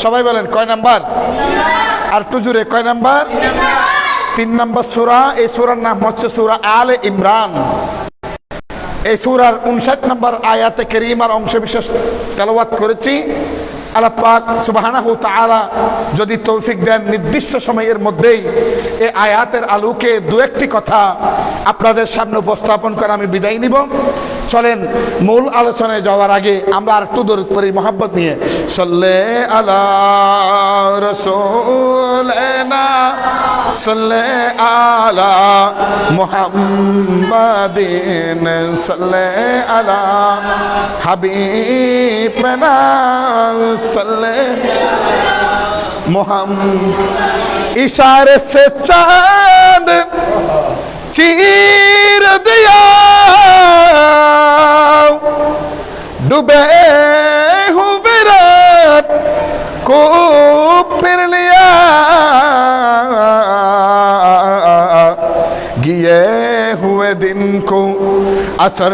সবাই বলেন কয় নাম্বার? আর একটু জোরে, কয় নাম্বার? 3 নাম্বার সূরা। এই সূরার নাম হচ্ছে সূরা আলে ইমরান। এই সূরার 59 নম্বর আয়াতে কারীমার অংশ বিশেষ তেলাওয়াত করেছি। আল্লাহ পাক সুবহানাহু ওয়া তাআলা যদি তৌফিক দেন নির্দিষ্ট সময়ের মধ্যেই এই আয়াতের আলোকে দু একটি কথা আপনাদের সামনে উপস্থাপন করে আমি বিদায় নিব। চলেন মূল আলোচনায় যাওয়ার আগে আমরা আরেকটু দরুদ পড়ি মুহাব্বত নিয়ে। সাল্লে আলা রাসূলিনা সাল্লে আলা মুহাম্মাদিন সাল্লে আলা হাবিবনা সাল্লে मुहम्मद। इशारे से चांद चीर दिया, डूबे हुए रात को फिर लिया, गिए हुए दिन को असर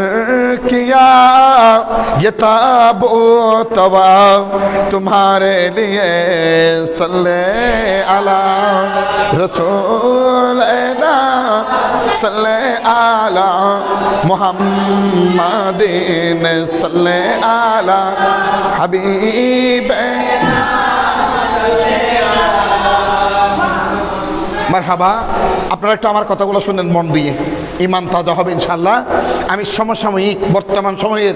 किया, ये ताबो तवा तुम्हारे लिए सल्ले अला रसूलना सल्ले अला मुहम्मदिन सल्ले अला हबीबना। মারহাবা। আপনারা একটু আমার কথাগুলো শুনেন মন দিয়ে, ইমান তাজা হবে ইনশাআল্লাহ। আমি সমসাময়িক বর্তমান সময়ের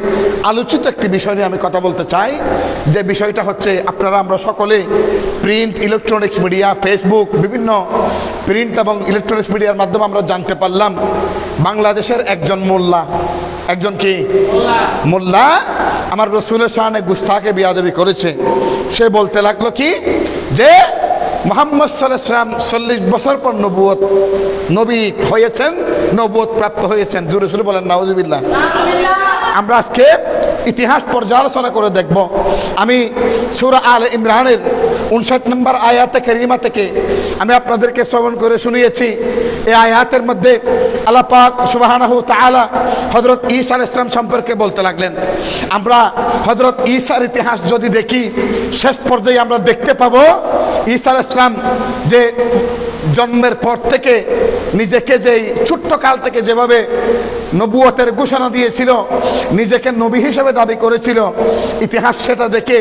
আলোচিত একটি বিষয় নিয়ে আমি কথা বলতে চাই, যে বিষয়টা হচ্ছে আপনারা আমরা সকলে প্রিন্ট ইলেকট্রনিক্স মিডিয়া, ফেসবুক, বিভিন্ন প্রিন্ট এবং ইলেকট্রনিক্স মিডিয়ার মাধ্যমে আমরা জানতে পারলাম বাংলাদেশের একজন মোল্লা, একজন কি মোল্লা আমার রসুলের শানে গুস্তাকে বিয়াদবি করেছে। সে বলতে লাগলো কি যে মুহাম্মদ সাল্লাল্লাহু আলাইহি ওয়াসাল্লাম 40 বছর পর নবী হয়েছেন, নবুয়ত প্রাপ্ত হয়েছেন। জোরে জোরে বলেন নাউজুবিল্লাহ। আমরা আজকে ইতিহাস পর্যালোচনা করে দেখব। আমি সূরা আলে ইমরানের 59 নম্বর আয়াতে কারিমা থেকে আমি আপনাদেরকে শ্রবণ করে শুনিয়েছি। এই আয়াতের মধ্যে আল্লাহ পাক সুবহানাহু ওয়া তাআলা হযরত ঈসা আলাইহিস সালাম সম্পর্কে বলতে লাগলেন। আমরা হযরত ঈসার ইতিহাস যদি দেখি, শেষ পর্যায়ে আমরা দেখতে পাবো ঈসা আলাইহিস সালাম যে জন্মের পর থেকে নিজেকে যেই ছোট্ট কাল থেকে যেভাবে নবুয়তের ঘোষণা দিয়েছিল, নিজেকে নবী হিসেবে দাবি করেছিল, ইতিহাস সেটা দেখে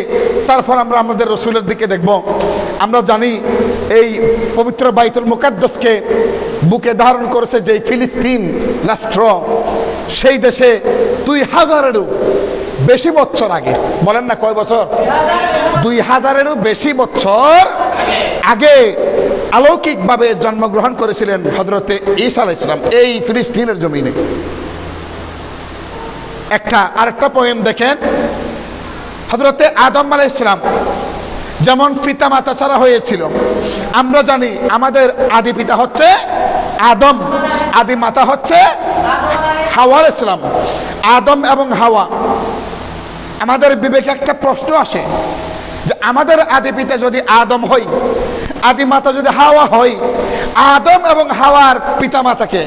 তারপর আমরা আমাদের রসুলের দিকে দেখব। আমরা জানি এই পবিত্র বাইতুল মুকাদ্দাসকে বুকে ধারণ করেছে যে ফিলিস্তিন রাষ্ট্র, সেই দেশে 2000-এরও বেশি বছর আগে, বলেন না কয় বছর? 2000-এরও বেশি বছর আগে অলৌকিকভাবে জন্মগ্রহণ করেছিলেন হযরতে ঈসা আলাইহিস সালাম এই ফিলিস্তিনের জমিনে। আরেকটা পয়েন্ট দেখেন, হযরতে আদম আলাইহিস সালাম যেমন পিতা মাতা ছাড়া হয়েছিল, আমরা জানি আমাদের আদি পিতা হচ্ছে আদম, আদি মাতা হচ্ছে হাওয়া আলাইহিস সালাম। আদম এবং হাওয়া, আমাদের বিবেকে একটা প্রশ্ন আসে যে আমাদের আদি পিতা যদি আদম হয়, আদি মাতা যদি হাওয়া হয়, আদম এবং হাওয়ার পিতা মাতাকে,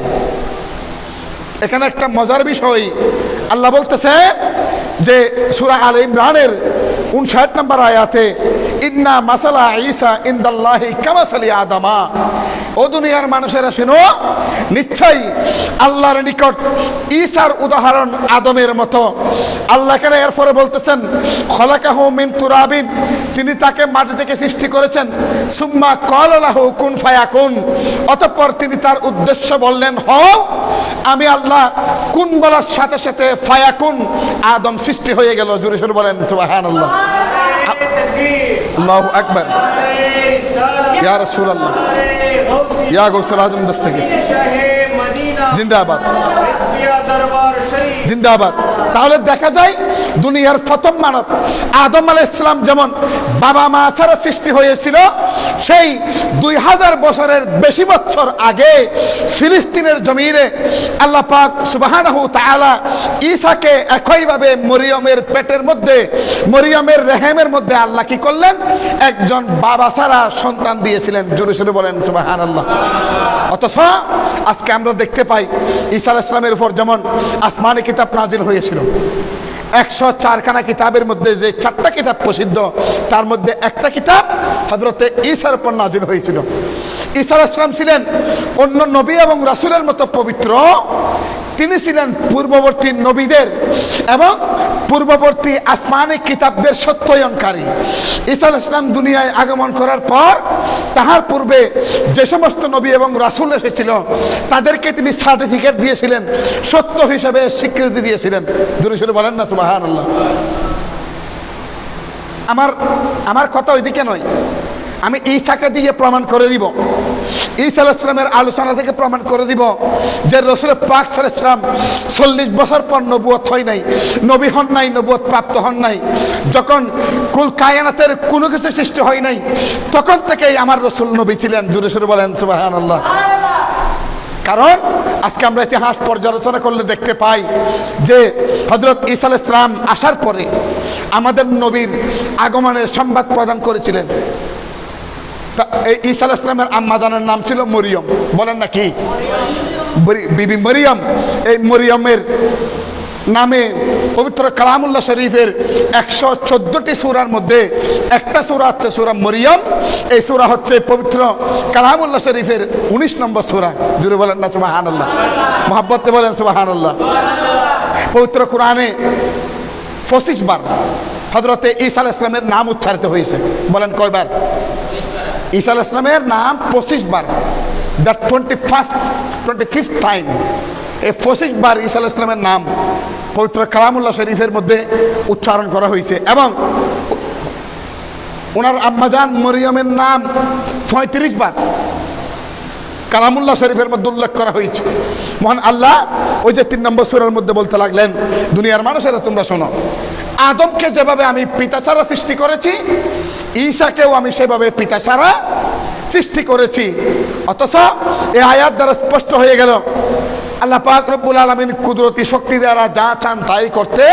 এখানে একটা মজার বিষয় আল্লাহ বলতেছে যে সূরা আলে ইমরানের 59 নম্বর আয়াতে, ইন্না মাসালা ঈসা ইনদাল্লাহি কামাসালি আদমা। ও দুনিয়ার মানুষেরা শুনো, নিশ্চয়ই আল্লাহর নিকট ঈসার উদাহরণ আদমের মতো। আল্লাহ কেন এরপরে বলতেছেন খলাকাহু মিন তুরাবিন, তিনি তাকে মাটি থেকে সৃষ্টি করেছেন। সুম্মা ক্বালা লাহু কুন ফায়াকুন, অতঃপর তিনি তার উদ্দেশ্য বললেন হও। আমি আল্লাহ কুন বলার সাথে সাথে ফায়াকুন, আদম সৃষ্টি হয়ে গেল। জোরে জোরে বলেন সুবহানাল্লাহ। আল্লাহু আকবার। ইয়া রাসূলুল্লাহ, ইয়া গৌসুল আজম দস্তগীর জিন্দাবাদ, জিন্দাবাদ। তাহলে দেখা যায় দুনিয়ার প্রথম মানব আদম আলাইহিস সালাম যেমন বাবা মা ছাড়া সৃষ্টি হয়েছিল, সেই 2000 বছরের বেশি বছর আগে ফিলিস্তিনের জমিনে আল্লাহ পাক সুবহানাহু ওয়া তাআলা ঈসাকে একইভাবে মরিয়মের পেটের মধ্যে, মরিয়মের রেহেমের মধ্যে আল্লাহ কি করলেন? একজন বাবা ছাড়া সন্তান দিয়েছিলেন। জোরে জোরে বলেন সুবহানাল্লাহ। অথচ আজকে আমরা দেখতে পাই ঈসা আলাইহিস সালামের উপর যেমন আসমানি কিতাব নাজিল হয়েছিল, 104খানা কিতাবের মধ্যে যে 4টা কিতাব প্রসিদ্ধ, তার মধ্যে একটা কিতাব হযরতে ঈসার উপর নাজিল হয়েছিল। ঈসা আলাইহিস সালাম ছিলেন অন্য নবী এবং রাসূলের মতো পবিত্র। তিনি ছিলেন পূর্ববর্তী নবীদের এবং পূর্ববর্তী আসমানি কিতাবদের সত্যায়নকারী। ঈসা আলাইহিস সালাম দুনিয়ায় আগমন করার পর তাহার পূর্বে যে সমস্ত নবী এবং রাসূল এসেছিল তাদেরকে তিনি সার্টিফিকেট দিয়েছিলেন, সত্য হিসেবে স্বীকৃতি দিয়েছিলেন। জোরে সোরে বলেন না সুবহানাল্লাহ। আমার কথা ওইদিকে নয়, আমি ঈসাকে দিয়ে প্রমাণ করে দিব, ঈসা আলাইহিস সালামের আলোচনা থেকে প্রমাণ করে দিব যে রাসূল পাক সাল্লাল্লাহু আলাইহি ওয়াসাল্লাম 40 বছর পর নবুয়ত হয় নাই, নবী হন নাই, নবুয়ত প্রাপ্ত হন নাই। যখন কুল কায়নাতের কোনো কিছু সৃষ্টি হয় নাই তখন থেকেই আমার রাসূল নবী ছিলেন। জোরে সোরে বলেন সুবহানাল্লাহ। কারণ আজকে আমরা ইতিহাস পর্যালোচনা করলে দেখতে পাই যে হযরত ঈসা আলাইহিস সালাম আসার পরে আমাদের নবীর আগমনের সংবাদ প্রদান করেছিলেন। এই ঈসা আলাইহিস সালামের আম্মা জানের নাম ছিল মরিয়ম। বলেন না কি? বিবি মরিয়ম। এই মরিয়মের নামে পবিত্র কালামুল্লাহ শরীফের 114টি সূরার মধ্যে একটা সূরা হচ্ছে সূরা মরিয়ম। এই সূরা হচ্ছে পবিত্র কালামুল্লাহ শরীফের 19 নম্বর সূরা। জোরে বলেন না সুবহানাল্লাহ, মুহাব্বতে বলেন সুবহানাল্লাহ। পবিত্র কোরআনে 25 বার হযরতে ঈসা আলাইহিস সালামের নাম উচ্চারিত হয়েছে। বলেন কয়বার? ঈসা আলাইহিস সালামের নাম 25 বার। দ্য 25th টাইম এই 25 বার ঈসা আলাইহিস সালামের নাম পবিত্র কালামুল্লাহ শরীফের মধ্যে উচ্চারণ করা হয়েছে এবং ওনার আম্মাজান মরিয়মের নাম 35 বার কালামুল্লাহ শরীফের মধ্যে উল্লেখ করা হয়েছে। মহান আল্লাহ ওই যে 3 নম্বর সূরার মধ্যে বলতে লাগলেন, দুনিয়ার মানুষেরা তোমরা শোনো, আদমকে যেভাবে আমি পিতা ছাড়া সৃষ্টি করেছি ঈসাকেও আমি সেভাবে পিতা ছাড়া সৃষ্টি করেছি। অথচ এই আয়াত দ্বারা স্পষ্ট হয়ে গেল আল্লাহ পাক রব্বুল আলামিন কুদরতি শক্তি দ্বারা যা চান তাই করতে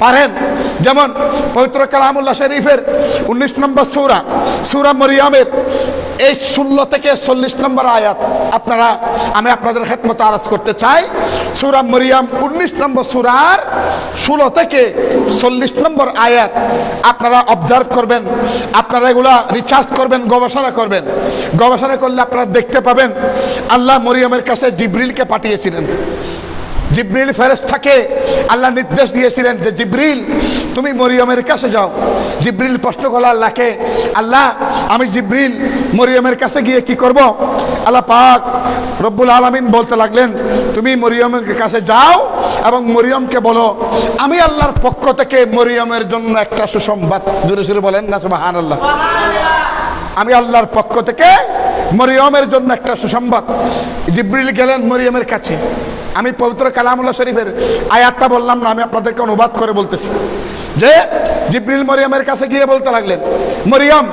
পারেন। যেমন পবিত্র কালামুল্লাহ শরীফের 19 নম্বর সূরা মরিয়মের এই 16 থেকে 40 নম্বর আয়াত আমি আপনাদের খেদমতে আরজ করতে চাই। সূরা মরিয়ম 19 নম্বর সূরার 16 থেকে 40 নম্বর আয়াত আপনারা অবজার্ভ করবেন, আপনারা এগুলা রিসার্চ করবেন, গবেষণা করবেন। গবেষণা করলে আপনারা দেখতে পাবেন আল্লাহ মরিয়মের কাছে জিবরিলকে পাঠিয়েছিলেন। জিবরিল ফেরেশতাকে আল্লাহ নির্দেশ দিয়েছিলেন যে জিবরিল তুমি মরিয়মের কাছে যাও। জিবরিল প্রশ্ন করল আল্লাহকে, আল্লাহ আমি জিবরিল মরিয়মের কাছে গিয়ে কি করব? আল্লাহ পাক রব্বুল আলামিন বলতে লাগলেন তুমি মরিয়মের কাছে যাও এবং মরিয়মকে বলো আমি আল্লাহর পক্ষ থেকে মরিয়মের জন্য একটা সুসংবাদ। জোরে জোরে বলেন না সুবহানাল্লাহ। আমি আল্লাহর পক্ষ থেকে মরিয়মের জন্য একটা সুসংবাদ। জিবরিল গেলেন মরিয়মের কাছে। আমি পবিত্র কালামুল্লাহ শরীফের আয়াতটা বললাম না, আমি আপনাদেরকে অনুবাদ করে বলতেছি যে জিবরিল মরিয়মের কাছে গিয়ে বলতে লাগলেন, মরিয়ম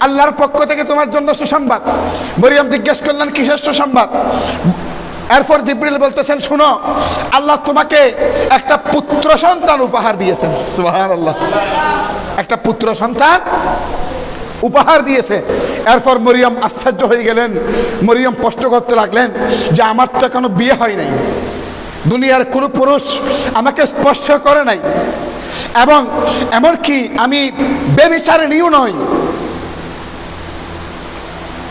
আল্লাহর পক্ষ থেকে তোমার জন্য সুসংবাদ। মরিয়ম জিজ্ঞেস করলেন কিসের সুসংবাদ? এরপর জিবরিল বলতেছেন শুনো, আল্লাহ তোমাকে একটা পুত্র সন্তান উপহার দিয়েছেন। সুবহানাল্লাহ, একটা পুত্র সন্তান উপহার দিয়েছে। এরপর মরিয়ম আশ্চর্য হয়ে গেলেন। মরিয়ম প্রশ্ন করতে লাগলেন যে আমার তো এখনো বিয়ে হয় নাই, দুনিয়ার কোনো পুরুষ আমাকে স্পর্শ করে নাই এবং এমনকি আমি ব্যভিচারিণীও নই।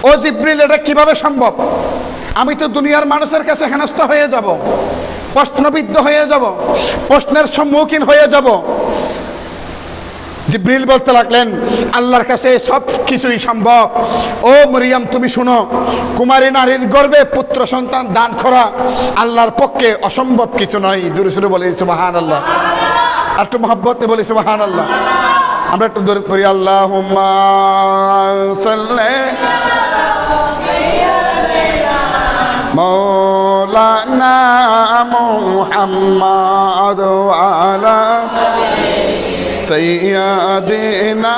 ও জিবরিল এটা কিভাবে সম্ভব? আমি তো দুনিয়ার মানুষের কাছে হেনস্থা হয়ে যাব, প্রশ্নবিদ্ধ হয়ে যাব, প্রশ্নের সম্মুখীন হয়ে যাব। জিবরিল বলতে লাগলেন আল্লাহর কাছে সব কিছুই সম্ভব। ও মরিয়ম তুমি শুনো, কুমারী নারীর গর্ভে পুত্র সন্তান দান করা আল্লাহর পক্ষে অসম্ভব কিছু নয়। জোরে সোরে বলি সুবহানাল্লাহ। আর একটু মহব্বতে বলি সুবহানাল্লাহ। আমরা একটু দরুদ পড়ি, আল্লাহুম্মা সাল্লি মাওলানা মুহাম্মাদ ওয়া আলা सैयदना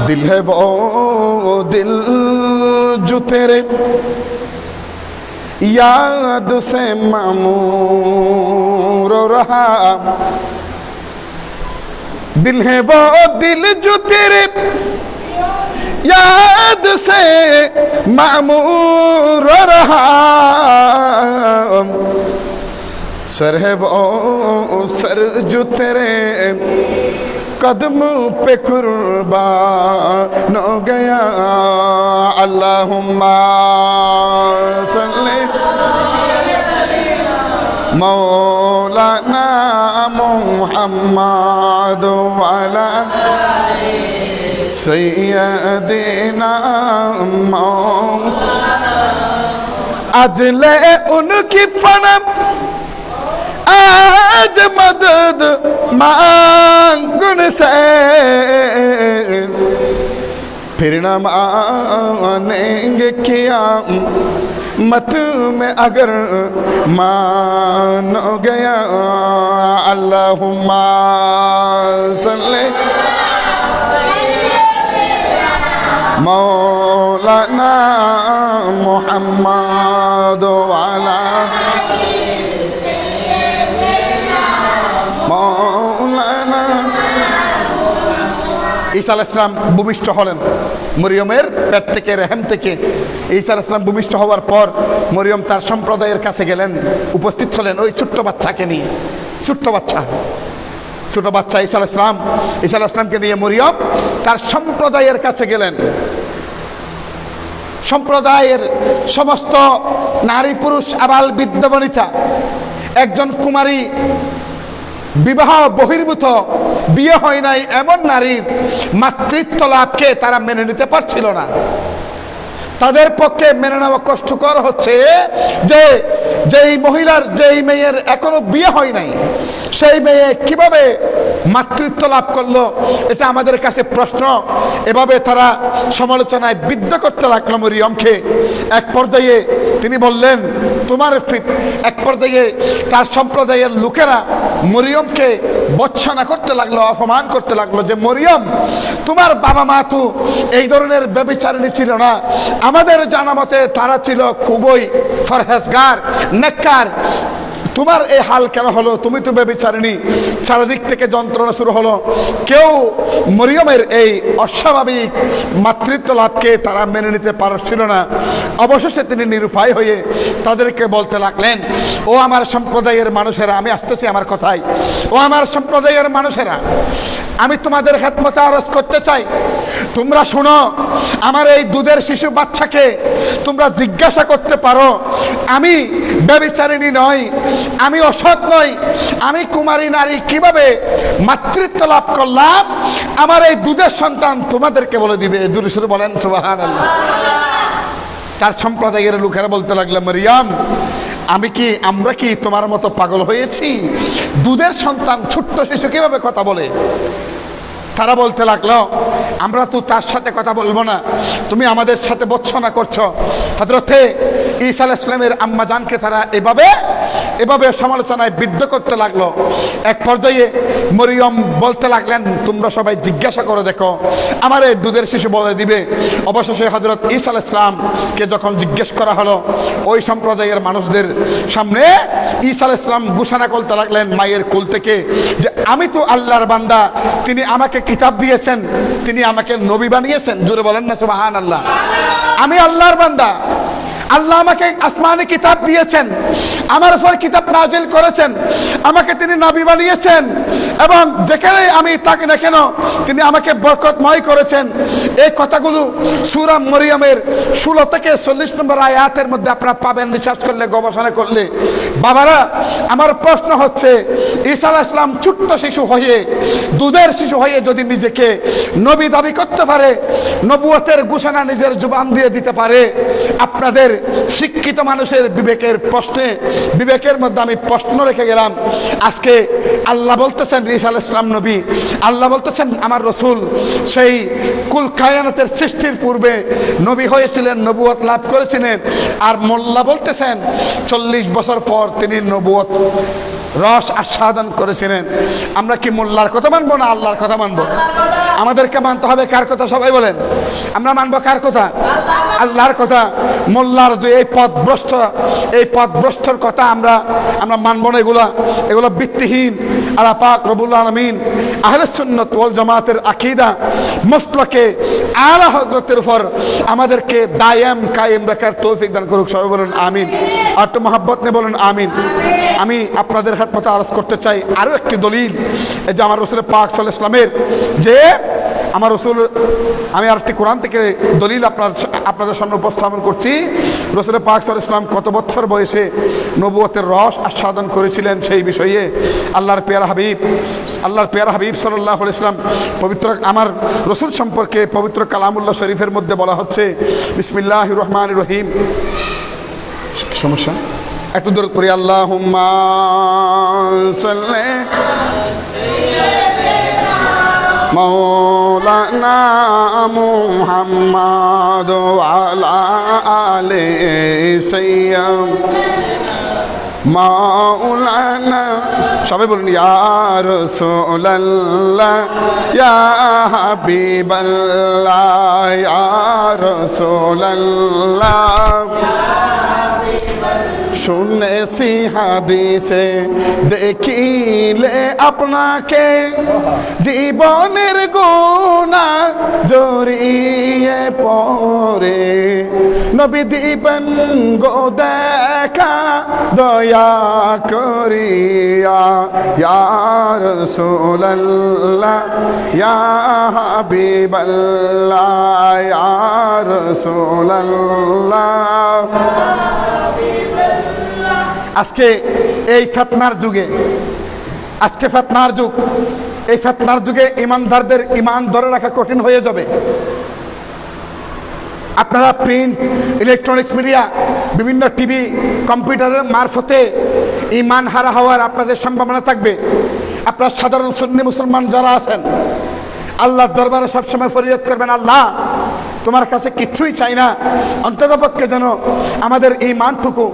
दिल है वो दिल जो तेरे याद से मामूर रहा, दिल है वो दिल जो तेरे याद से मामूर रहा, सर है वो सर जो तेरे कदम पे कुर्बान हो गया अल्लाहुम्मा सल्ली मौलाना मुहम्मद वाला सैयदना आज ले उनकी फनम आज मदद मांगन से फिर न मानेंगे क्या मत में अगर मान गया अल्लाहुम्मा सल्ले मौलाना मुहम्मद वाला ঈসা আলাইহিস সালাম ভূমিষ্ঠ হলেন মরিয়মের পেট থেকে, রেহেম থেকে। ঈসা আলাইহিস সালাম ভূমিষ্ঠ হওয়ার পর মরিয়ম তার সম্প্রদায়ের কাছে গেলেন, উপস্থিত হলেন ওই ছোট্ট বাচ্চাকে নিয়ে। ছোট্ট বাচ্চা ঈসা আলাইহিস সালামকে নিয়ে মরিয়ম তার সম্প্রদায়ের কাছে গেলেন। সম্প্রদায়ের সমস্ত নারী পুরুষ আবাল বৃদ্ধ বনিতা, একজন কুমারী বিবাহ বহির্ভূত, বিয়ে হয় নাই এমন নারীর মাতৃত্ব লাভকে তারা মেনে নিতে পারছিল না। তাদের পক্ষে মেনে নেওয়া কষ্টকর হচ্ছে যে যেই মহিলার, যেই মেয়ের এখনো বিয়ে হয় নাই, সেই মেয়ে কিভাবে মাতৃত্ব লাভ করলো, এটা আমাদের কাছে প্রশ্ন। এভাবে তারা সমালোচনায় বিদ্ধ করতে লাগলো মরিয়মকে। এক পর্যায়ে তিনি বললেন তোমার এক পর্যায়ে তার সম্প্রদায়ের লোকেরা মরিয়মকে বচ্ছনা করতে লাগলো, অপমান করতে লাগলো যে মরিয়ম, তোমার বাবা মা তো এই ধরনের ব্যভিচারিণী ছিল না, আমাদের জানা মতে তারা ছিল খুবই ফরহেজগার, নেককার, তোমার এই হাল কেন হলো? তুমি তো ব্যভিচারিণী। চারিদিক থেকে যন্ত্রণা শুরু হলো। কেউ মরিয়মের এই অস্বাভাবিক মাতৃত্ব লাভকে তারা মেনে নিতে পারছিল না। অবশেষে তিনি নিরুপায় হয়ে তাদেরকে বলতে লাগলেন, ও আমার সম্প্রদায়ের মানুষেরা, আমি আসতেছি আমার কথায়, ও আমার সম্প্রদায়ের মানুষেরা, আমি তোমাদের খেদমতে আরজ করতে চাই, তোমরা শোনো, আমার এই দুধের শিশু বাচ্চাকে তোমরা জিজ্ঞাসা করতে পারো, আমি ব্যভিচারিণী নই, আমি অসৎ নই, আমি কুমারী নারী কিভাবে মাতৃত্ব লাভ করলাম, আমার এই দুধের সন্তান তোমাদেরকে বলে দিবে। জোরে সোরে বলেন সুবহানাল্লাহ। তার সম্প্রদায়ের লোকেরা বলতে লাগলো, মরিয়ম, আমরা কি তোমার মতো পাগল হয়েছি? দুধের সন্তান ছোট্ট শিশু কিভাবে কথা বলে? তারা বলতে লাগলো, আমরা তো তার সাথে কথা বলবো না, তুমি আমাদের সাথে বচ্ছনা করছো। হযরতে ঈসা আলাইহিস সালামের আম্মা জানকে তারা এভাবে সমালোচনায় বিদ্ধ করতে লাগলো। এক পর্যায়ে মরিয়ম বলতে লাগলেন, তোমরা সবাই জিজ্ঞাসা করে দেখো, আমার এই দুধের শিশু বলে দিবে। অবশেষে হযরত ঈসা আলাইহিস সালামকে যখন জিজ্ঞেস করা হলো, ওই সম্প্রদায়ের মানুষদের সামনে ঈসা আলাইহিস সালাম ঘোষণা করতে লাগলেন মায়ের কোল থেকে যে আমি তো আল্লাহর বান্দা, তিনি আমাকে কিতাব দিয়েছেন, তিনি আমাকে নবী বানিয়েছেন। জোরে বলেন না সুবহানাল্লাহ। আমি আল্লাহর বান্দা, আল্লাহ আমাকে আসমানি কিতাব দিয়েছেন, আমার উপর কিতাব নাজিল করেছেন, আমাকে তিনি নবী বানিয়েছেন, এবং যেখানে আমি তাকে না কেন তিনি আমাকে বরকতময় করেছেন। এই কথাগুলো সূরা মরিয়মের 16 থেকে 40 নম্বর আয়াতের মধ্যে আপনারা পাবেন, রিসার্চ করলে, গবেষণা করলে। বাবারা, আমার প্রশ্ন হচ্ছে, ঈসা আলাইহিস সালাম ছোট্ট শিশু হয়ে, দুধের শিশু হয়ে যদি নিজেকে নবী দাবি করতে পারে, নবুয়তের ঘোষণা নিজের জবান দিয়ে দিতে পারে, আপনাদের শিক্ষিত মানুষের বিবেকের মধ্যে আমি প্রশ্ন রেখে গেলাম। আজকে আল্লাহ বলতেছেন ঈসা আলাইহিস সালাম নবী, আল্লাহ বলতেছেন আমার রাসূল সেই কুল কায়নাতের সৃষ্টির পূর্বে নবী হয়েছিলেন, নবুয়ত লাভ করেছিলেন, আর মোল্লা বলতেছেন 40 বছর পর তিনি নবুয়ত রস আস্বাদন করেছিলেন। আমরা কি মোল্লার কথা মানবো না আল্লাহর কথা মানবো? আমাদেরকে মানতে হবে কার কথা? সবাই বলেন, আমরা মানবো কার কথা? আল্লাহর কথা। মোল্লার যে এই পথভ্রষ্টর কথা আমরা মানবো না। এগুলো ভিত্তিহীন। আল্লাহ পাক রব্বুল আলামিন আহলে সুন্নাত ওয়াল জামাতের আকীদা মাসলাকে আলা হযরতের উপর আমাদেরকে দায়াম কায়েম রাখার তৌফিক দান করুক। সবাই বলুন আমিন। আর একটু মহব্বত নিয়ে বলুন আমিন। আমি আপনাদের খেদমতে আরজ করতে চাই আরো একটি দলিল, এই যে আমার রাসূল পাক সাল্লাল্লাহু আলাইহি ওয়াসাল্লামের যে আমার রাসূল, আমি আরেকটি কোরআন থেকে দলিল আপনাদের সামনে উপস্থাপন করছি। রাসূল পাক সাল্লাল্লাহু আলাইহি ওয়াসাল্লাম কত বছর বয়সে নবুয়তের রস আস্বাদন করেছিলেন সেই বিষয়ে আল্লাহর পেয়ারা হাবিব সাল্লাল্লাহু আলাইহি ওয়াসাল্লাম পবিত্র আমার রাসূল সম্পর্কে পবিত্র কালামুল্লাহ শরীফের মধ্যে বলা হচ্ছে, বিসমিল্লাহির রহমানির রহিম। সমস্যা একটু দূর করি, আল্লাহুম্মা সাল্লি মাওলানা মুহাম্মাদ ওয়া আলি সাইয়্যিদিনা মাওলানা। সবাই বলুন ইয়া রাসূলুল্লাহ ইয়া হাবিবাল্লাহ ইয়া রাসূলুল্লাহ। শুনেছি হাদিসে দেখিলে আপনাকে জীবনের গুনাহ জড়িয়ে পড়ে, নবী দিবেন গো দেখা দয়া করিয়া ইয়া রাসূলুল্লাহ ইয়া হাবিবাল্লাহ ইয়া রাসূলুল্লাহ। আজকে এই ফিতনার যুগে, আজকে ফিতনার যুগ, এই ফিতনার যুগে ইমানদারদের ইমান ধরে রাখা কঠিন হয়ে যাবে। আপনারা প্রিন্ট, ইলেকট্রনিক্স মিডিয়া, বিভিন্ন টিভি, কম্পিউটারের মারফতে ইমান হারা হওয়ার আপনাদের সম্ভাবনা থাকবে। আপনারা সাধারণ সুন্নি মুসলমান যারা আছেন, আল্লাহর দরবারে সবসময় ফরিয়াদ করবেন, আল্লাহ তোমার কাছে কিচ্ছুই চাই না, অন্ততপক্ষে যেন আমাদের এই মানটুকু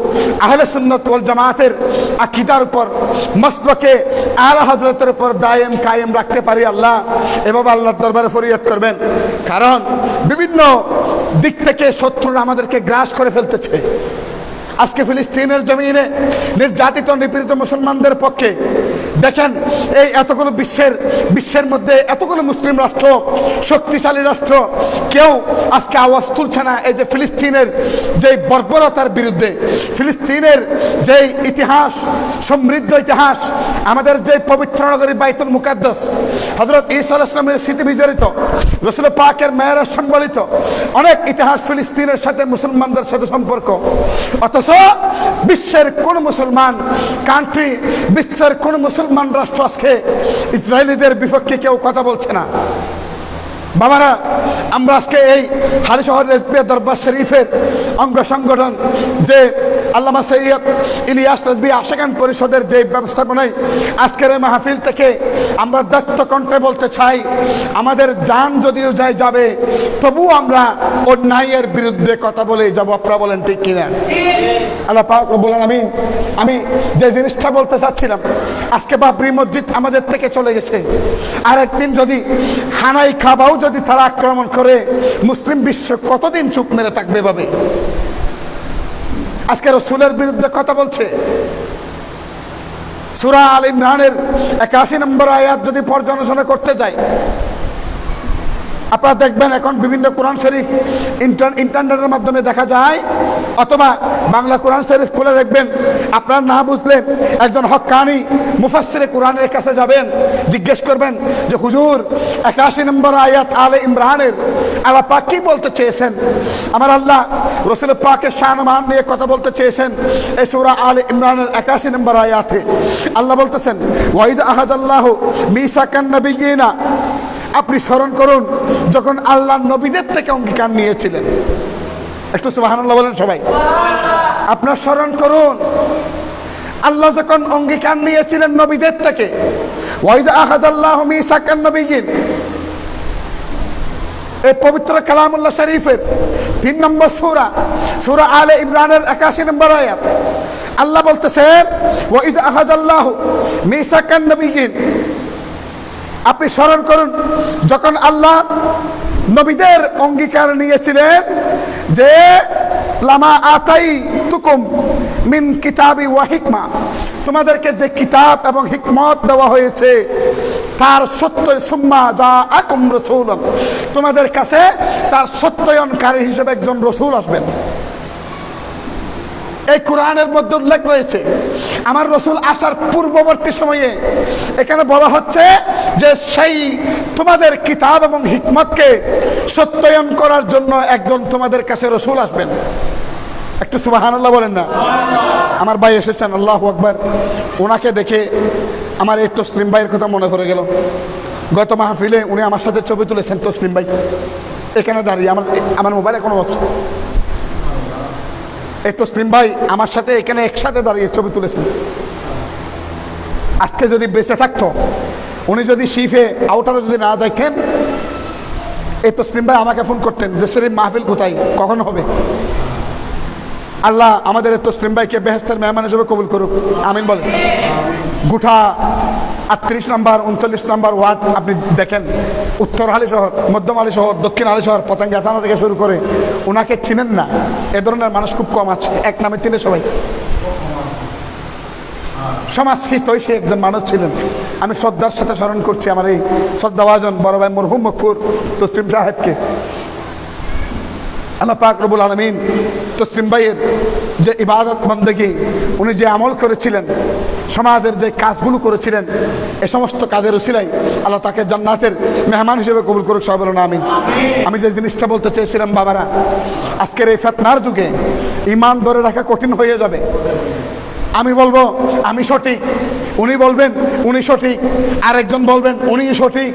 আহলে সুন্নাত ওয়াল জামাতের আকীদার উপর, মাসলাকে আলা হযরতের উপর দায়েম কায়েম রাখতে পারি আল্লাহ। এভাবে আল্লাহর দরবারে ফরিয়াদ করবেন, কারণ বিভিন্ন দিক থেকে শত্রুরা আমাদেরকে গ্রাস করে ফেলতেছে। আজকে ফিলিস্তিনের জমিনে নির্যাতিত নিপীড়িত মুসলমানদের পক্ষে দেখেন, এই এতগুলো বিশ্বের মধ্যে এতগুলো মুসলিম রাষ্ট্র, শক্তিশালী রাষ্ট্র, কেউ আজকে আওয়াজ তুলছে না এই যে ফিলিস্তিনের যেই বর্বরতার বিরুদ্ধে, ফিলিস্তিনের যেই ইতিহাস, সমৃদ্ধ ইতিহাস, আমাদের যে পবিত্র নগরী বাইতুল মুকাদ্দাস, হযরত ঈসা আলাইহিস সালামের স্মৃতি বিজড়িত, রাসূল পাকের মেরাজ সংবলিত অনেক ইতিহাস ফিলিস্তিনের সাথে মুসলমানদের সাথে সম্পর্ক। অথচ বিশ্বের কোন মুসলমান কান্ট্রি, বিশ্বের কোন মুসলমান রাষ্ট্র আজকে ইসরায়েলিদের বিপক্ষে কেউ কথা বলছে না। বাবারা, আমরা আজকে এই হালিশহর রেজবিয়া দরবার শরীফের অঙ্গ সংগঠন যে আল্লামা সৈয়দ ইলিয়াস রাজবি আশিকান পরিষদের যে ব্যবস্থাপনায় আজকের এই মাহফিল থেকে আমরা দত্ত কণ্ঠে বলতে চাই, আমাদের জান যদিও যাবে, তবুও আমরা অন্যায়ের বিরুদ্ধে কথা বলেই যাব। আপনারা বলেন ঠিক কিনা? আল্লাহ পাক রব্বুল আলামিন, আমি যে জিনিসটা বলতে চাচ্ছিলাম, আজকে বাবরি মসজিদ আমাদের থেকে চলে গেছে, আর একদিন যদি হানাই খাবাও যদি তারা আক্রমণ করে, মুসলিম বিশ্ব কতদিন চুপ মেরে থাকবে? ভাবে আজকে রাসূলের বিরুদ্ধে কথা বলছে। সূরা আল ইমরানের ৮১ নম্বর আয়াত যদি পর্যালোচনা করতে যাই, আপনারা দেখবেন এখন বিভিন্ন কোরআন শরীফ ইন্টারনেটের মাধ্যমে দেখা যায়, অথবা বাংলা কোরআন শরীফ খুলে দেখবেন। আপনারা না বুঝলেন একজন হক্কানি মুফাসসিরে কোরআনের কাছে যাবেন, জিজ্ঞেস করবেন যে হুজুর ৮১ নম্বর আয়াত আলে ইমরানের আল্লাহ পাক কি বলতে চেয়েছেন? আমার আল্লাহ রাসূল পাকের শান-মান নিয়ে কথা বলতে চেয়েছেন। এই সূরা আলে ইমরানের ৮১ নম্বর আয়াতে আল্লাহ বলতেছেন, ওয়াইজ আহাযাল্লাহু মিসাকান নাবিয়িনা। আপনি স্মরণ করুন যখন আল্লাহ নবীদের থেকে অঙ্গীকার নিয়েছিলেন। একটু সুবহানাল্লাহ বলেন সবাই। আপনার স্মরণ করুন আল্লাহ যখন অঙ্গীকার নিয়েছিলেন নবীদের থেকে। ওয়াইজ আখাযাল্লাহু মিসাকান নাবিয়্যিন, এই পবিত্র কালামুল্লাহ শরীফের ৩ নম্বর সূরা আলে ইমরানের ৮১ নম্বর আয়াত আল্লাহ বলতেছেন, ওয়াইজ আখাযাল্লাহু মিসাকান নাবিয়্যিন। আপনি স্মরণ করুন যখন আল্লাহ নবীদের অঙ্গীকার নিয়েছিলেন যে লামা আতাইতুকুম মিন কিতাবি ওয়া হিকমা, তোমাদেরকে যে কিতাব এবং হিকমত দেওয়া হয়েছে তার সত্য, সুম্মা জাআকুম রাসূলুন, তোমাদের কাছে তার সত্যায়নকারী হিসেবে একজন রসুল আসবেন। এই কোরআনের মধ্যে উল্লেখ রয়েছে আমার রসুল আসার পূর্ববর্তী সময়ে এখানে বলা হচ্ছে যে সেই তোমাদের কিতাব এবং হিকমতকে সত্যায়ন করার জন্য একজন তোমাদের কাছে রসুল আসবেন। একটু সুবহানাল্লাহ বলেন না। আমার ভাই এসেছেন, আল্লাহু আকবার। ওনাকে দেখে আমার এই তসলিম ভাইয়ের কথা মনে পড়ে গেল। গত মাহফিলে উনি আমার সাথে ছবি তুলেছেন, তসলিম ভাই এখানে দাঁড়িয়ে, আমার মোবাইল এখনো আছে। এই তসলিম ভাই আমার সাথে এখানে একসাথে দাঁড়িয়ে ছবি তুলেছেন। আজকে যদি বেঁচে থাকতো, উনি যদি শিফে আউটারে যদি না যাইতেন, এই তসলিম ভাই আমাকে ফোন করতেন যে শরীফ মাহফিল কোথায়, কখন হবে। আল্লাহ আমাদের এই তসলিম ভাইকে বেহেশতের মেহমান হিসেবে কবুল করুক, আমিন বলেন। গোটা 38 নম্বর 39 নম্বর ওয়ার্ড আপনি দেখেন, উত্তর হালি শহর, মধ্যম হালি শহর, দক্ষিণ হালি শহর, পতেঙ্গা থানা থেকে শুরু করে, ওনাকে চিনেন না এ ধরনের মানুষ খুব কম আছে। এক নামে চিনে সবাই। সমাজ হিতৈষী একজন মানুষ ছিলেন। আমি শ্রদ্ধার সাথে স্মরণ করছি আমার এই শ্রদ্ধাভাজন বড় ভাই মরহুম মকফুর তসলিম সাহেবকে। আল্লাহ পাক রব্বুল আলামিন তসলিম ভাইয়ের যে ইবাদত বন্দেগী, উনি যে আমল করেছিলেন, সমাজের যে কাজগুলো করেছিলেন, এ সমস্ত কাজের উসিলাই আল্লাহ তাকে জান্নাতের মেহমান হিসেবে কবুল করুক, সবাই বলুন আমিন। আমি যে জিনিসটা বলতে চেয়েছিলাম বাবারা, আজকের এই ফিতনার যুগে ঈমান ধরে রাখা কঠিন হয়ে যাবে। আমি বলবো আমি সঠিক, উনি বলবেন উনি সঠিক, আরেকজন বলবেন উনি সঠিক।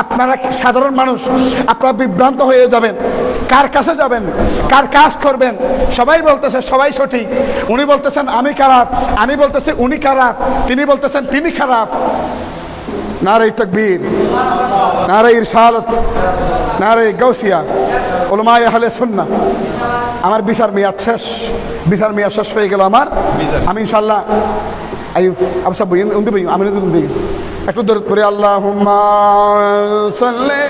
আপনারা সাধারণ মানুষ, আপনারা বিভ্রান্ত হয়ে যাবেন। কার কাছে যাবেন, কার কাজ করবেন? সবাই বলতেছে সবাই সঠিক, উনি বলতেছেন আমি খারাপ, আমি বলতেছি উনি খারাপ, তিনি বলতেছেন তিনি খারাপ। নারে তাকবীর, নারে ইরশাদ, নারে গাউসিয়া, উলামায়ে আহলে সুন্নাহ। আমার বিচার মেয়াদ শেষ, বিচার মেয়াদ শেষ হয়ে গেল আমার। আমি ইনশাআল্লাহ আবসা বই উন্দি বই আমি উন্দি একটু দরুদ পড়ি। আল্লাহুম্মা সাল্লি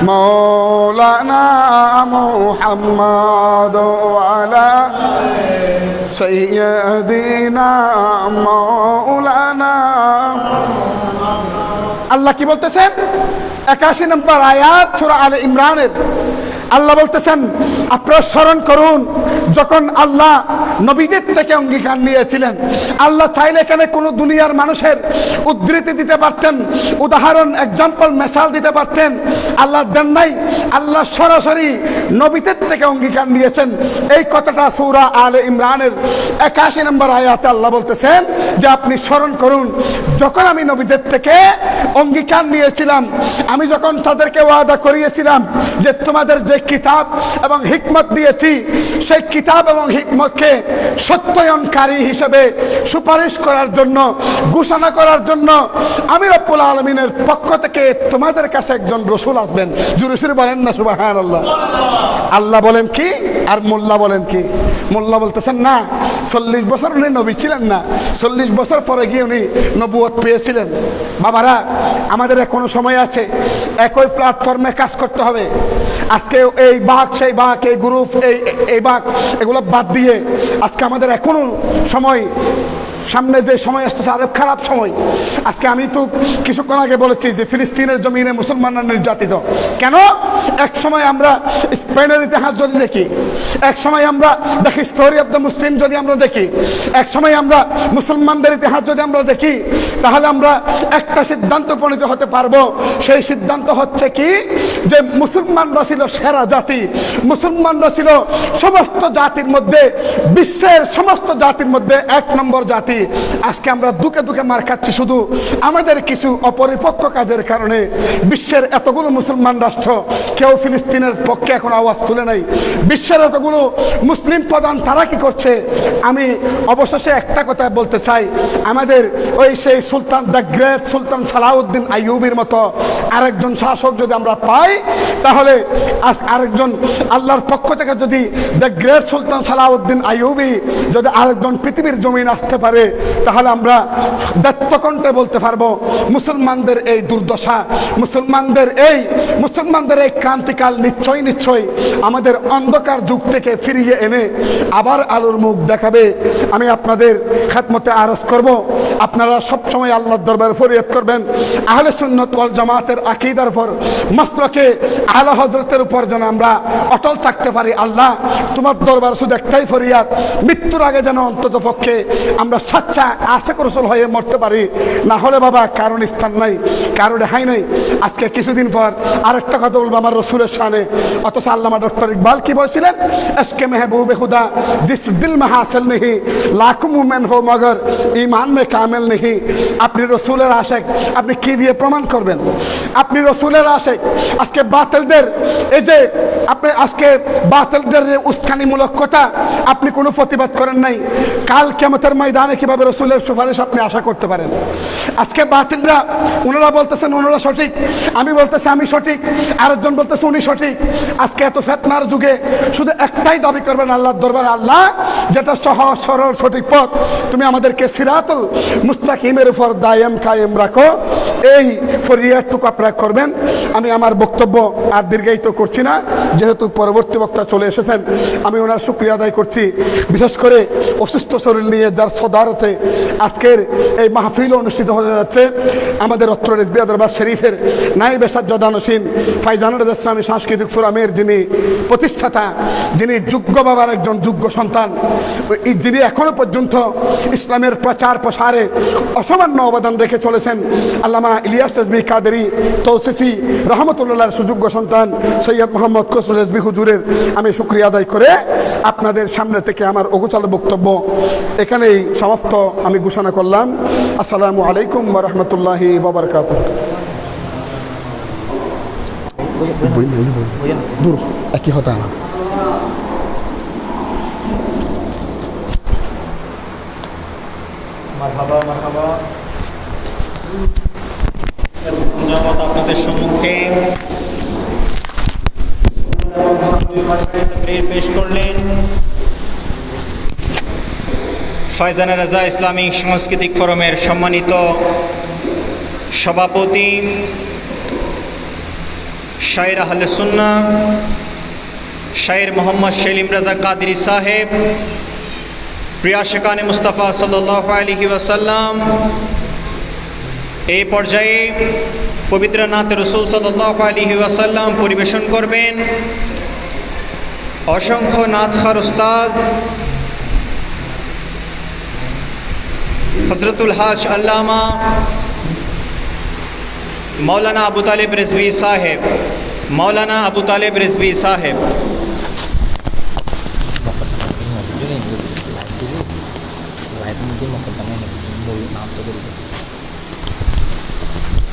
মাওলানা মুহাম্মাদ আলা সাইয়্যিদিনা মাওলানা। আল্লাহ কি বলতেছেন? 81 নম্বর আয়াত সূরা আলে ইমরানের আল্লাহ বলতেছেন, আপনারা স্মরণ করুন যখন আল্লাহ নবীদের থেকে অঙ্গীকার নিয়েছিলেন। আল্লাহ চাইলে এখানে কোনো দুনিয়ার মানুষের উদ্ধৃতি দিতে পারতেন, উদাহরণ, এক্সাম্পল, মেসাল দিতে পারতেন। আল্লাহ দেন নাই, আল্লাহ সরাসরি নবীদের থেকে অঙ্গীকার নিয়েছেন। এই কথাটা সূরা আলে ইমরানের 81 নম্বর আয়াতে আল্লাহ বলতেছেন যে আপনি স্মরণ করুন যখন আমি নবীদের থেকে অঙ্গীকার নিয়েছিলাম, আমি যখন তাদেরকে ওয়াদা করিয়েছিলাম যে তোমাদের যে কিতাব এবং হিকমত দিয়েছি, সেই কিতাব এবং হিকমতকে সত্যায়নকারী হিসেবে সুপারিশ করার জন্য, ঘোষণা করার জন্য আমি রব্বুল আলামিনের পক্ষ থেকে তোমাদের কাছে একজন রসুল আসবেন। জোরে সোরে বলেন না সুবহানাল্লাহ। আল্লাহ বলেন কি আর মোল্লা বলেন কি? মোল্লা বলতেছেন না 40 বছর উনি নবী ছিলেন না, 40 বছর পরে গিয়ে উনি নবুয়ত পেয়েছিলেন। বাবারা, আমাদের এখনো সময় আছে, একই প্ল্যাটফর্মে কাজ করতে হবে। আজকে এই বাঘ সেই বাঘ, এই গ্রুপ এই বাঘ, এগুলো বাদ দিয়ে আজকে আমাদের এখনো সময়, সামনে যে সময় আসতেছে আরো খারাপ সময়। আজকে আমি তো কিছুক্ষণ আগে বলেছি যে ফিলিস্তিনের জমিনে মুসলমানরা নির্যাতিত কেন? এক সময় আমরা স্পেনের ইতিহাস যদি দেখি, এক সময় আমরা দেখি স্টোরি অফ দ্য মুসলিম যদি আমরা দেখি, এক সময় আমরা মুসলমানদের ইতিহাস যদি আমরা দেখি, তাহলে আমরা একটা সিদ্ধান্ত উপনীত হতে পারবো। সেই সিদ্ধান্ত হচ্ছে কি, যে মুসলমানরা ছিল সেরা জাতি, মুসলমানরা ছিল সমস্ত জাতির মধ্যে, বিশ্বের সমস্ত জাতির মধ্যে 1 নম্বর জাতি। আজকে আমরা দুকে দুকে মার খাচ্ছি শুধু আমাদের কিছু অপরিপক্ক কাজের কারণে। বিশ্বের এতগুলো মুসলমান রাষ্ট্র, কেউ ফিলিস্তিনের পক্ষে এখন আওয়াজ তুলে নাই। বিশ্বের এতগুলো মুসলিম প্রধান, তারা কি করছে? আমি অবশেষে একটা কথা বলতে চাই, আমাদের ওই সেই সুলতান, দ্য গ্রেট সুলতান সালাউদ্দিন আইয়ুবির মতো আরেকজন শাসক যদি আমরা পাই, তাহলে আরেকজন আল্লাহর পক্ষ থেকে যদি দ্য গ্রেট সুলতান সালাউদ্দিন আইয়ুবি যদি আরেকজন পৃথিবীর জমিন আসতে পারে, হবে, তাহলে আমরা দত্তকণ্ঠে বলতে পারবো মুসলমানদের এই দুর্দশা, মুসলমানদের এই ক্রান্তিকাল নিশ্চয়ই আমাদের অন্ধকার যুগ থেকে ফিরিয়ে এনে আবার আলোর মুখ দেখাবে। আমি আপনাদের খেদমতে আরজ করব, আপনারা সবসময় আল্লাহর দরবারে ফরিয়াদ করবেন আহলে সুন্নাত ওয়াল জামাতের আকীদার উপর, মাসলাকে আলা হযরতের উপর যেন আমরা অটল থাকতে পারি। আল্লাহ, তোমার দরবার শুধু একটাই ফরিয়াদ, মৃত্যুর আগে যেন অন্তত পক্ষে আমরা সাচ্চা আশিক রাসূল হয়ে মরতে পারি। না হলে বাবা কারণ স্থান নাই, কারো রেহাই নাই। আজকে কিছুদিন পর আরেকটা কথা বলবো আমার রসুলের শানে, অথচ আল্লামা ডক্টর ইকবাল কি বলছিলেন, এসকে মেহবুবে খুদা জিস দিল মে হাসিল নেহি লাখো মুমিন হো মগর ঈমান মে কামিল নেহি। আপনি রসুলের আশিক, আপনি কি দিয়ে প্রমাণ করবেন আপনি রসুলের আশিক? আজকে বাতিলদের এই যে আপনি আজকে বাতিলদের যে উস্কানিমূলক কথা আপনি কোনো প্রতিবাদ করেন নাই, কাল কিয়ামতের ময়দানে কিভাবে রসুলের সুপারিশ আপনি আশা করতে পারেন? আজকে বাতিলরা ওনারা বলতেছেন ওনারা সঠিক, আমি বলতেছি আমি সঠিক, আরেকজন বলতেছে উনি সঠিক। আজকে এত ফিতনার যুগে শুধু একটাই দাবি করবেন আল্লাহর দরবারে, আল্লাহ যেটা সহজ সরল সঠিক পথ, তুমি আমাদেরকে সিরাতুল মুস্তাকিমের উপর দায়েম কায়েম রাখো, এই ফরিয়াদটুকু আপনারা করবেন। আমি আমার বক্তব্য আর দীর্ঘায়িত করছি না, যেহেতু পরবর্তী বক্তা চলে এসেছেন। আমি ওনার শুকরিয়া আদায় করছি, বিশেষ করে অসুস্থ শরীর নিয়ে যার সদারতে আজকের এই মাহফিল অনুষ্ঠিত হতে যাচ্ছে। আমাদের অত্র রিজভিয়া দরবার শরীফের নায়েবে সাজ্জাদানশীন ফাইজানুর ইসলামী সাংস্কৃতিক ফোরামের যিনি প্রতিষ্ঠাতা, যিনি যোগ্য বাবার একজন যোগ্য সন্তান, যিনি এখনো পর্যন্ত ইসলামের প্রচার প্রসারে অসামান্য অবদান রেখে চলেছেন, আল্লামা ইলিয়াস রেজভী কাদেরী তৌসিফি রহমতুল্লাহর সুযোগ্য সন্তান সৈয়দ মোহাম্মদ খসরু রেজভী হুজুরের আমি শুকরিয়া আদায় করে আপনাদের সামনে থেকে আমার অগোছালো বক্তব্য এখানেই সমাপ্ত আমি ঘোষণা করলাম। আসসালামু আলাইকুম ওয়া রাহমাতুল্লাহি ওয়া বারাকাতুহু। দূর একই হতা না। মারহাবা মারহাবা। আপনাদের সম্মুখে পেশ করলেন ফায়জানা রাজা ইসলামিক সাংস্কৃতিক ফোরামের সম্মানিত সভাপতি শায়ের আহলে সুন্নাহ শায়ের মোহাম্মদ সেলিম রাজা কাদরি সাহেব, প্রিয় আশিকানে মুস্তাফা সাল্লাল্লাহু আলাইহি ওয়াসাল্লাম। এই পর্যায়ে পবিত্র নাতে রসুল সাল্লাল্লাহু আলাইহি ওয়াসাল্লাম পরিবেশন করবেন অসংখ্য নাতখার উস্তাদ হযরতুল হাজ আল্লামা মৌলানা আবু তালেব রিজভী সাহেব। মৌলানা আবু তালেব রিজভী সাহেব।